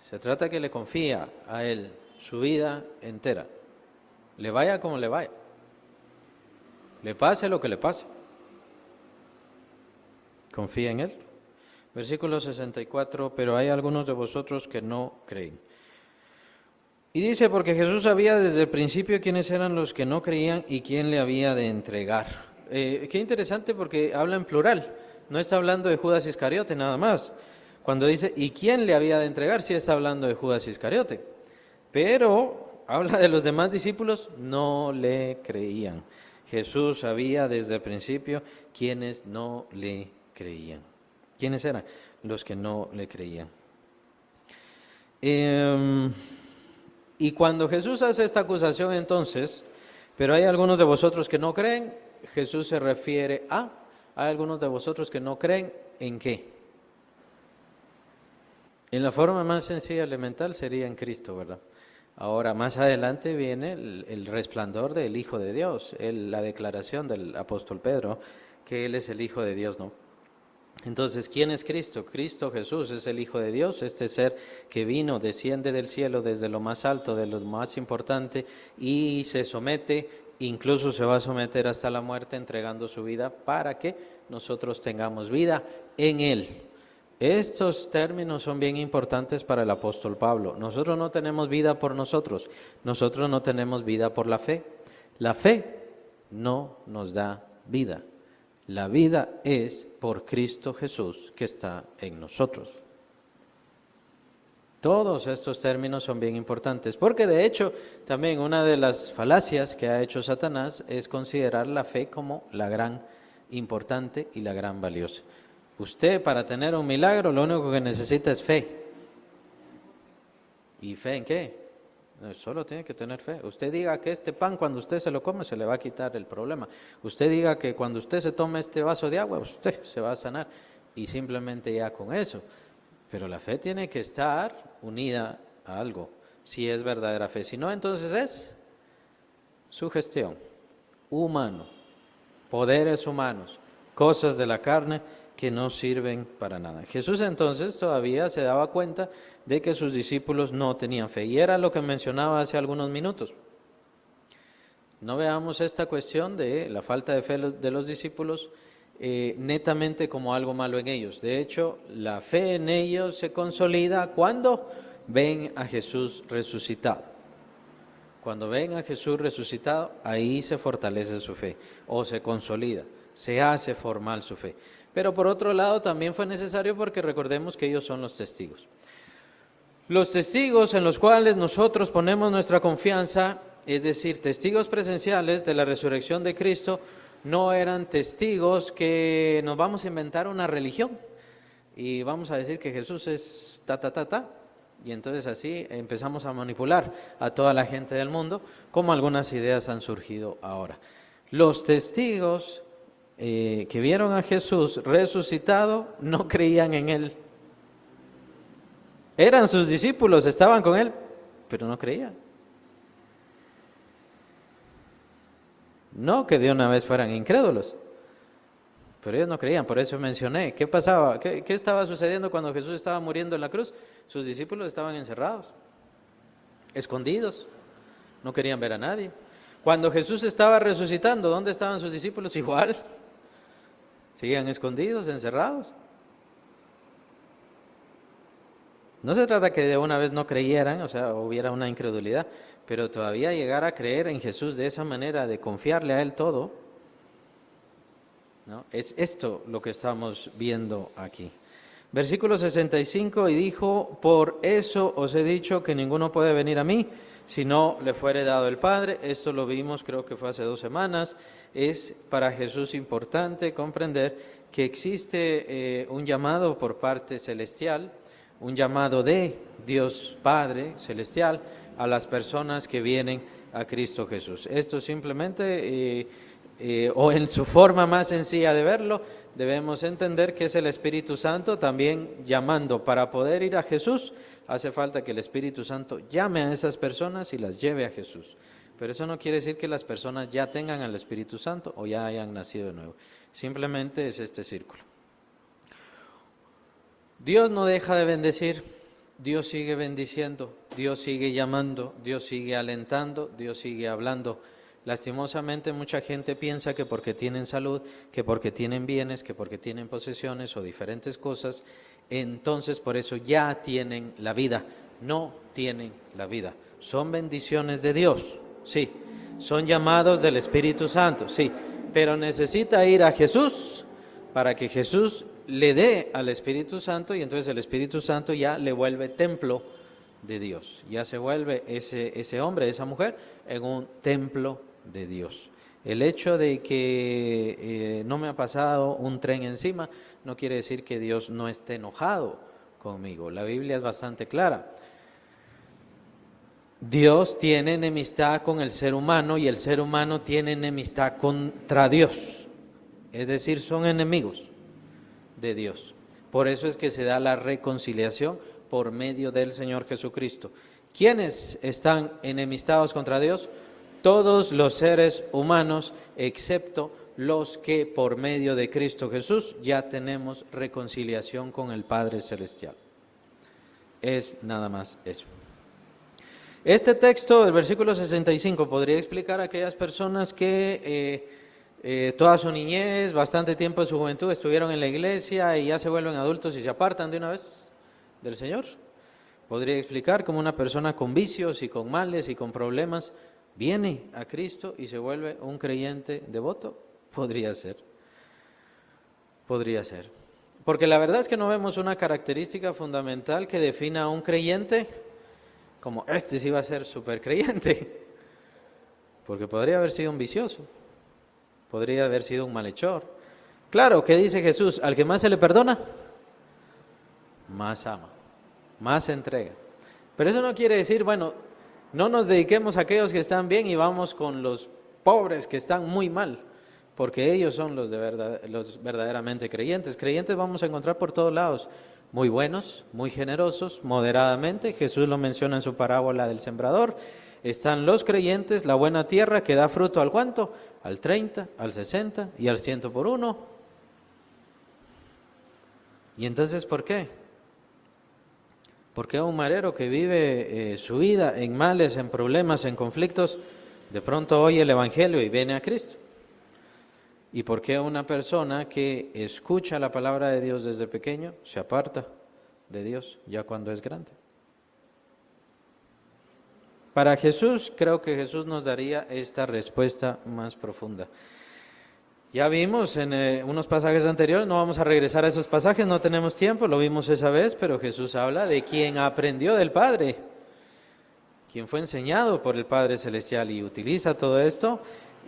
Se trata que le confía a Él su vida entera, le vaya como le vaya, le pase lo que le pase. Confía en Él. Versículo 64, pero hay algunos de vosotros que no creen. Y dice, porque Jesús sabía desde el principio quiénes eran los que no creían y quién le había de entregar. Qué interesante porque habla en plural, no está hablando de Judas Iscariote nada más. Cuando dice, ¿y quién le había de entregar? Sí está hablando de Judas Iscariote. Pero habla de los demás discípulos, no le creían. Jesús sabía desde el principio quiénes no le creían. ¿Quiénes eran? Los que no le creían. Y cuando Jesús hace esta acusación entonces, pero hay algunos de vosotros que no creen, Jesús se refiere a, hay algunos de vosotros que no creen, ¿en qué? En la forma más sencilla, elemental, sería en Cristo, ¿verdad? Ahora, más adelante viene el resplandor del Hijo de Dios, la declaración del apóstol Pedro, que Él es el Hijo de Dios, ¿no? Entonces, ¿quién es Cristo? Cristo Jesús es el Hijo de Dios, este ser que vino, desciende del cielo desde lo más alto, de lo más importante, y se somete, incluso se va a someter hasta la muerte, entregando su vida para que nosotros tengamos vida en Él. Estos términos son bien importantes para el apóstol Pablo. Nosotros no tenemos vida por nosotros no tenemos vida por la fe. La fe no nos da vida. La vida es por Cristo Jesús que está en nosotros. Todos estos términos son bien importantes, porque de hecho también una de las falacias que ha hecho Satanás es considerar la fe como la gran importante y la gran valiosa. Usted para tener un milagro lo único que necesita es fe. ¿Y fe en qué? Solo tiene que tener fe. Usted diga que este pan cuando usted se lo come se le va a quitar el problema. Usted diga que cuando usted se tome este vaso de agua usted se va a sanar. Y simplemente ya con eso. Pero la fe tiene que estar unida a algo, si es verdadera fe. Si no, entonces es sugestión, humano, poderes humanos, cosas de la carne que no sirven para nada. Jesús entonces todavía se daba cuenta de que sus discípulos no tenían fe. Y era lo que mencionaba hace algunos minutos. No veamos esta cuestión de la falta de fe de los discípulos netamente como algo malo en ellos. De hecho, la fe en ellos se consolida cuando ven a Jesús resucitado. Cuando ven a Jesús resucitado, ahí se fortalece su fe o se consolida, se hace formal su fe. Pero por otro lado también fue necesario porque recordemos que ellos son los testigos. Los testigos en los cuales nosotros ponemos nuestra confianza, es decir, testigos presenciales de la resurrección de Cristo, no eran testigos que nos vamos a inventar una religión y vamos a decir que Jesús es y entonces así empezamos a manipular a toda la gente del mundo, como algunas ideas han surgido ahora. Los testigos que vieron a Jesús resucitado no creían en Él. Eran sus discípulos, estaban con Él, pero no creían. No que de una vez fueran incrédulos, pero ellos no creían. Por eso mencioné, ¿qué pasaba? ¿Qué estaba sucediendo cuando Jesús estaba muriendo en la cruz? Sus discípulos estaban encerrados, escondidos, no querían ver a nadie. Cuando Jesús estaba resucitando, ¿dónde estaban sus discípulos? Igual, seguían escondidos, encerrados. No se trata que de una vez no creyeran, o sea, hubiera una incredulidad, pero todavía llegar a creer en Jesús de esa manera, de confiarle a Él todo, ¿no? Es esto lo que estamos viendo aquí. Versículo 65, y dijo, por eso os he dicho que ninguno puede venir a mí, si no le fuere dado el Padre. Esto lo vimos, creo que fue hace 2 semanas. Es para Jesús importante comprender que existe un llamado por parte celestial, un llamado de Dios Padre Celestial a las personas que vienen a Cristo Jesús. Esto simplemente, o en su forma más sencilla de verlo, debemos entender que es el Espíritu Santo también llamando. Para poder ir a Jesús, hace falta que el Espíritu Santo llame a esas personas y las lleve a Jesús. Pero eso no quiere decir que las personas ya tengan al Espíritu Santo o ya hayan nacido de nuevo. Simplemente es este círculo. Dios no deja de bendecir, Dios sigue bendiciendo, Dios sigue llamando, Dios sigue alentando, Dios sigue hablando. Lastimosamente mucha gente piensa que porque tienen salud, que porque tienen bienes, que porque tienen posesiones o diferentes cosas, entonces por eso ya tienen la vida. No tienen la vida. Son bendiciones de Dios, sí. Son llamados del Espíritu Santo, sí. Pero necesita ir a Jesús para que Jesús le dé al Espíritu Santo, y entonces el Espíritu Santo ya le vuelve templo de Dios. Ya se vuelve ese hombre, esa mujer, en un templo de Dios. El hecho de que no me ha pasado un tren encima no quiere decir que Dios no esté enojado conmigo. La Biblia es bastante clara. Dios tiene enemistad con el ser humano y el ser humano tiene enemistad contra Dios. Es decir, son enemigos de Dios. Por eso es que se da la reconciliación por medio del Señor Jesucristo. ¿Quiénes están enemistados contra Dios? Todos los seres humanos, excepto los que por medio de Cristo Jesús ya tenemos reconciliación con el Padre Celestial. Es nada más eso. Este texto del versículo 65 podría explicar a aquellas personas que toda su niñez, bastante tiempo de su juventud estuvieron en la iglesia y ya se vuelven adultos y se apartan de una vez del Señor. Podría explicar cómo una persona con vicios y con males y con problemas viene a Cristo y se vuelve un creyente devoto. Podría ser. Porque la verdad es que no vemos una característica fundamental que defina a un creyente como este sí va a ser súper creyente. Porque podría haber sido un vicioso. Podría haber sido un malhechor. Claro, ¿qué dice Jesús? Al que más se le perdona, más ama, más entrega. Pero eso no quiere decir, bueno, no nos dediquemos a aquellos que están bien y vamos con los pobres que están muy mal, porque ellos son los verdaderamente creyentes. Creyentes vamos a encontrar por todos lados, muy buenos, muy generosos, moderadamente. Jesús lo menciona en su parábola del sembrador. Están los creyentes, la buena tierra que da fruto ¿al cuánto? Al 30, al 60 y al 100 por uno. ¿Y entonces por qué? ¿Por qué un marero que vive su vida en males, en problemas, en conflictos, de pronto oye el Evangelio y viene a Cristo? ¿Y por qué una persona que escucha la palabra de Dios desde pequeño se aparta de Dios ya cuando es grande? Para Jesús, creo que Jesús nos daría esta respuesta más profunda. Ya vimos en unos pasajes anteriores, no vamos a regresar a esos pasajes, no tenemos tiempo, lo vimos esa vez, pero Jesús habla de quien aprendió del Padre, quien fue enseñado por el Padre Celestial y utiliza todo esto.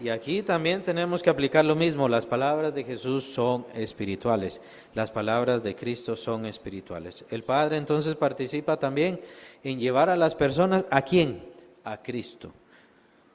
Y aquí también tenemos que aplicar lo mismo, las palabras de Jesús son espirituales, las palabras de Cristo son espirituales. El Padre entonces participa también en llevar a las personas, ¿a quién? A Cristo.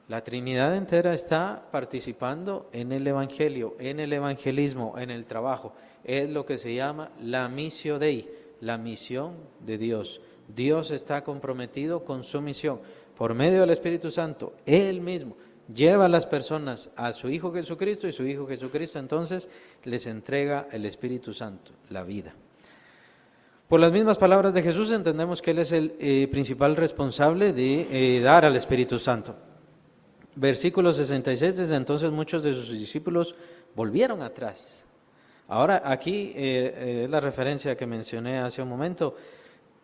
La Trinidad entera está participando en el Evangelio, en el evangelismo, en el trabajo. Es lo que se llama la missio Dei, la misión de Dios. Dios está comprometido con su misión. Por medio del Espíritu Santo, Él mismo lleva a las personas a su Hijo Jesucristo y su Hijo Jesucristo entonces les entrega el Espíritu Santo, la vida. Por las mismas palabras de Jesús entendemos que Él es el principal responsable de dar al Espíritu Santo. Versículo 66, desde entonces muchos de sus discípulos volvieron atrás. Ahora aquí es la referencia que mencioné hace un momento,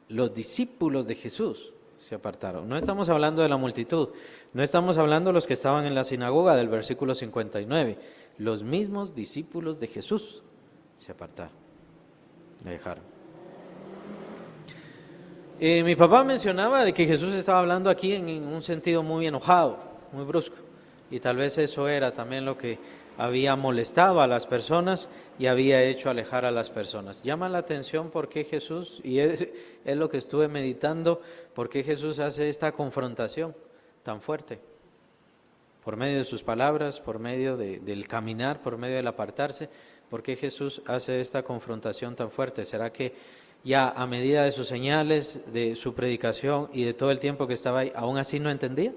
los discípulos de Jesús se apartaron. No estamos hablando de la multitud, no estamos hablando de los que estaban en la sinagoga del versículo 59, los mismos discípulos de Jesús se apartaron, le dejaron. Mi papá mencionaba de que Jesús estaba hablando aquí en un sentido muy enojado, muy brusco, y tal vez eso era también lo que había molestado a las personas y había hecho alejar a las personas. Llama la atención por qué Jesús, y es lo que estuve meditando, por qué Jesús hace esta confrontación tan fuerte, por medio de sus palabras, por medio del caminar, por medio del apartarse. ¿Por qué Jesús hace esta confrontación tan fuerte? ¿Será que ya a medida de sus señales, de su predicación y de todo el tiempo que estaba ahí, aún así no entendía?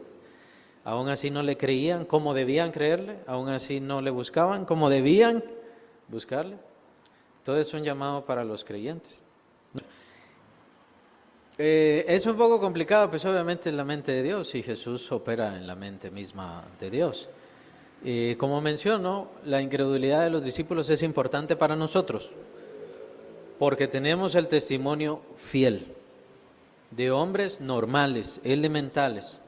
¿Aún así no le creían como debían creerle? ¿Aún así no le buscaban como debían buscarle? Todo es un llamado para los creyentes. Es un poco complicado, pues obviamente en la mente de Dios, y Jesús opera en la mente misma de Dios. Como menciono, la incredulidad de los discípulos es importante para nosotros, porque tenemos el testimonio fiel de hombres normales, elementales,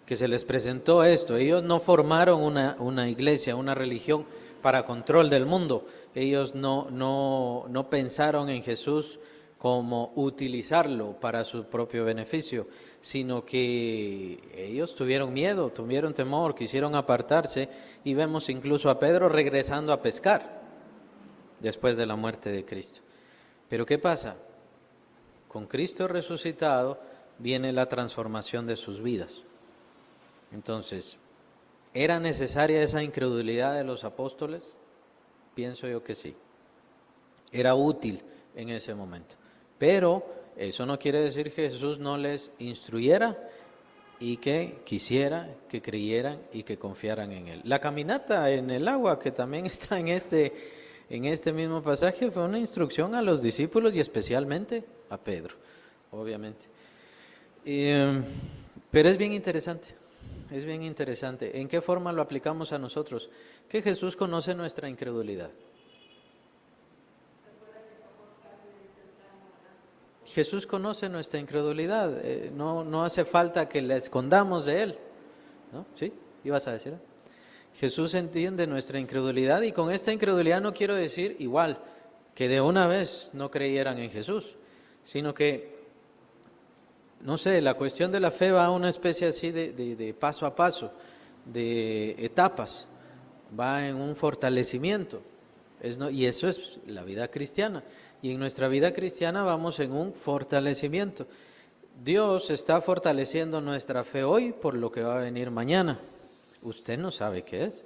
que se les presentó esto. Ellos no formaron una iglesia, una religión para control del mundo. Ellos no pensaron en Jesús como utilizarlo para su propio beneficio, sino que ellos tuvieron miedo, tuvieron temor, quisieron apartarse, y vemos incluso a Pedro regresando a pescar después de la muerte de Cristo. Pero ¿qué pasa? Con Cristo resucitado viene la transformación de sus vidas. Entonces, ¿era necesaria esa incredulidad de los apóstoles? Pienso yo que sí. Era útil en ese momento. Pero eso no quiere decir que Jesús no les instruyera y que quisiera que creyeran y que confiaran en Él. La caminata en el agua, que también está en este mismo pasaje, fue una instrucción a los discípulos y especialmente a Pedro, obviamente. Pero es bien interesante. Es bien interesante. ¿En qué forma lo aplicamos a nosotros? Que Jesús conoce nuestra incredulidad. Jesús conoce nuestra incredulidad. No hace falta que la escondamos de Él, ¿no? ¿Sí? ¿Ibas a decir? Jesús entiende nuestra incredulidad, y con esta incredulidad no quiero decir igual que de una vez no creyeran en Jesús, sino que, no sé, la cuestión de la fe va a una especie así de paso a paso, de etapas, va en un fortalecimiento, y eso es la vida cristiana. Y en nuestra vida cristiana vamos en un fortalecimiento. Dios está fortaleciendo nuestra fe hoy por lo que va a venir mañana. Usted no sabe qué es.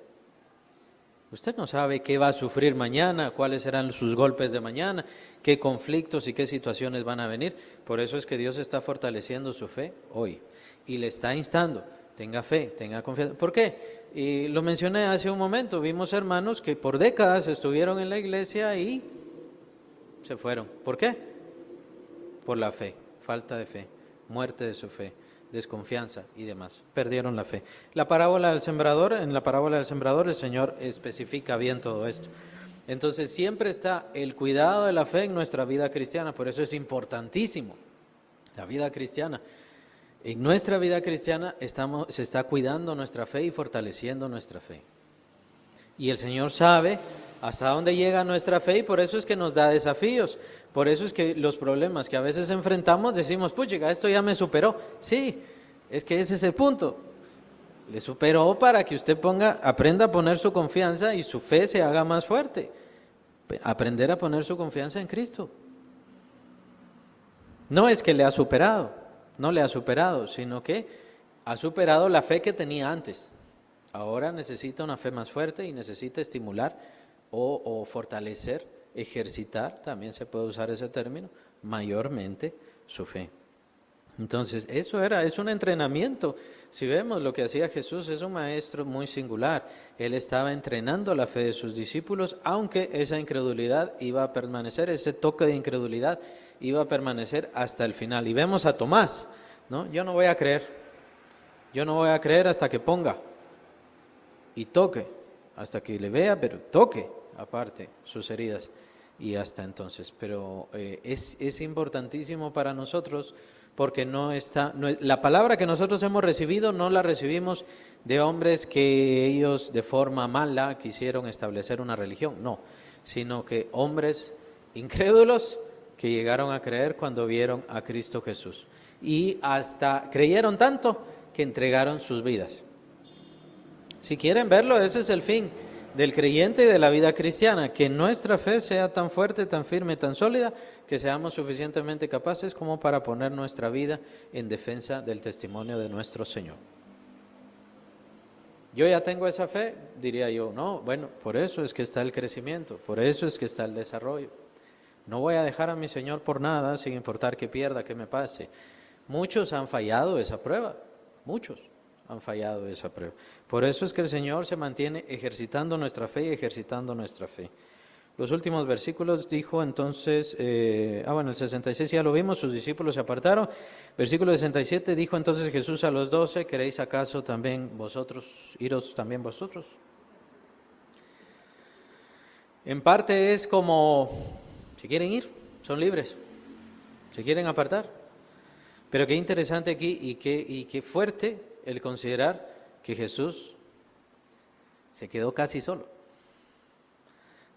Usted no sabe qué va a sufrir mañana, cuáles serán sus golpes de mañana, qué conflictos y qué situaciones van a venir. Por eso es que Dios está fortaleciendo su fe hoy y le está instando, tenga fe, tenga confianza. ¿Por qué? Y lo mencioné hace un momento, vimos hermanos que por décadas estuvieron en la iglesia y se fueron. ¿Por qué? Por la fe, falta de fe, muerte de su fe, desconfianza y demás. Perdieron la fe. En la parábola del sembrador el Señor especifica bien todo esto. Entonces siempre está el cuidado de la fe en nuestra vida cristiana, por eso es importantísimo la vida cristiana. En nuestra vida cristiana se está cuidando nuestra fe y fortaleciendo nuestra fe. Y el Señor sabe hasta dónde llega nuestra fe, y por eso es que nos da desafíos. Por eso es que los problemas que a veces enfrentamos decimos, puchica, esto ya me superó. Sí, es que ese es el punto. Le superó para que usted aprenda a poner su confianza y su fe se haga más fuerte. Aprender a poner su confianza en Cristo. No es que le ha superado, no le ha superado, sino que ha superado la fe que tenía antes. Ahora necesita una fe más fuerte y necesita estimular o fortalecer, ejercitar, también se puede usar ese término, mayormente su fe. Entonces, es un entrenamiento. Si vemos lo que hacía Jesús, es un maestro muy singular. Él estaba entrenando la fe de sus discípulos, aunque esa incredulidad iba a permanecer, ese toque de incredulidad iba a permanecer hasta el final. Y vemos a Tomás, ¿no? Yo no voy a creer, Yo no voy a creer hasta que ponga y toque, hasta que le vea, pero toque aparte sus heridas y hasta entonces. Pero es importantísimo para nosotros porque la palabra que nosotros hemos recibido no la recibimos de hombres que ellos de forma mala quisieron establecer una religión, no, sino que hombres incrédulos que llegaron a creer cuando vieron a Cristo Jesús. Y hasta creyeron tanto que entregaron sus vidas. Si quieren verlo, ese es el fin del creyente y de la vida cristiana, que nuestra fe sea tan fuerte, tan firme, tan sólida, que seamos suficientemente capaces como para poner nuestra vida en defensa del testimonio de nuestro Señor. Yo ya tengo esa fe, diría yo, no, bueno, por eso es que está el crecimiento, por eso es que está el desarrollo. No voy a dejar a mi Señor por nada, sin importar que pierda, que me pase. Muchos han fallado esa prueba, muchos han fallado esa prueba. Por eso es que el Señor se mantiene ejercitando nuestra fe y ejercitando nuestra fe. Los últimos versículos dijo entonces, el 66 ya lo vimos, sus discípulos se apartaron. Versículo 67 dijo entonces Jesús a los 12, ¿queréis acaso también vosotros, iros también vosotros? En parte es como, si quieren ir, son libres, se quieren apartar. Pero qué interesante aquí y qué fuerte el considerar que Jesús se quedó casi solo.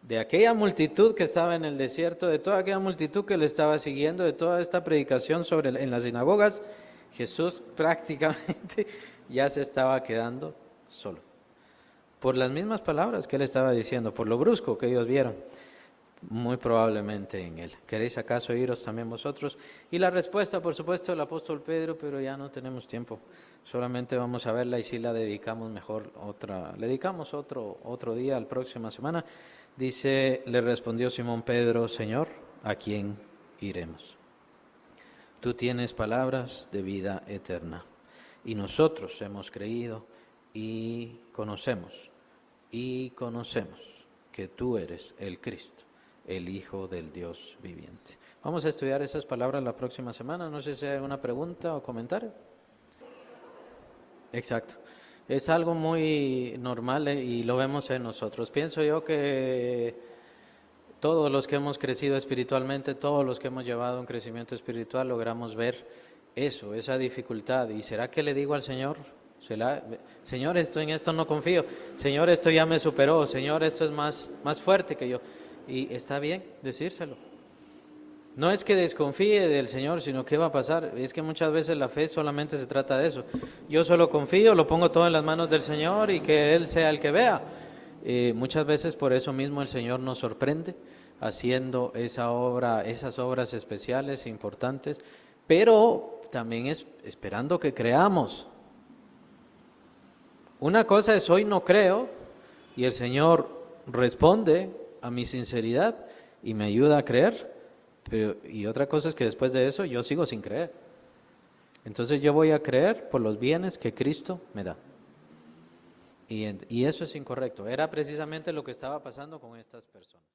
De aquella multitud que estaba en el desierto, de toda aquella multitud que le estaba siguiendo, de toda esta predicación en las sinagogas, Jesús prácticamente ya se estaba quedando solo. Por las mismas palabras que él estaba diciendo, por lo brusco que ellos vieron. Muy probablemente en él. ¿Queréis acaso iros también vosotros? Y la respuesta, por supuesto, del apóstol Pedro, pero ya no tenemos tiempo. Solamente vamos a verla y si la dedicamos mejor le dedicamos otro día, la próxima semana. Dice, le respondió Simón Pedro, Señor, ¿a quién iremos? Tú tienes palabras de vida eterna. Y nosotros hemos creído y conocemos que tú eres el Cristo, el Hijo del Dios viviente. Vamos a estudiar esas palabras la próxima semana. No sé si hay alguna pregunta o comentario. Exacto. Es algo muy normal y lo vemos en nosotros. Pienso yo que todos los que hemos crecido espiritualmente, todos los que hemos llevado un crecimiento espiritual, logramos ver eso, esa dificultad. ¿Y será que le digo al Señor? Señor, en esto no confío. Señor, esto ya me superó. Señor, esto es más fuerte que yo. Y está bien decírselo. No es que desconfíe del Señor, sino ¿qué va a pasar? Es que muchas veces la fe solamente se trata de eso. Yo solo confío, lo pongo todo en las manos del Señor y que Él sea el que vea. Muchas veces por eso mismo el Señor nos sorprende haciendo esas obras especiales, importantes, pero también es esperando que creamos. Una cosa es hoy no creo y el Señor responde a mi sinceridad y me ayuda a creer, y otra cosa es que después de eso yo sigo sin creer. Entonces yo voy a creer por los bienes que Cristo me da. Y eso es incorrecto. Era precisamente lo que estaba pasando con estas personas.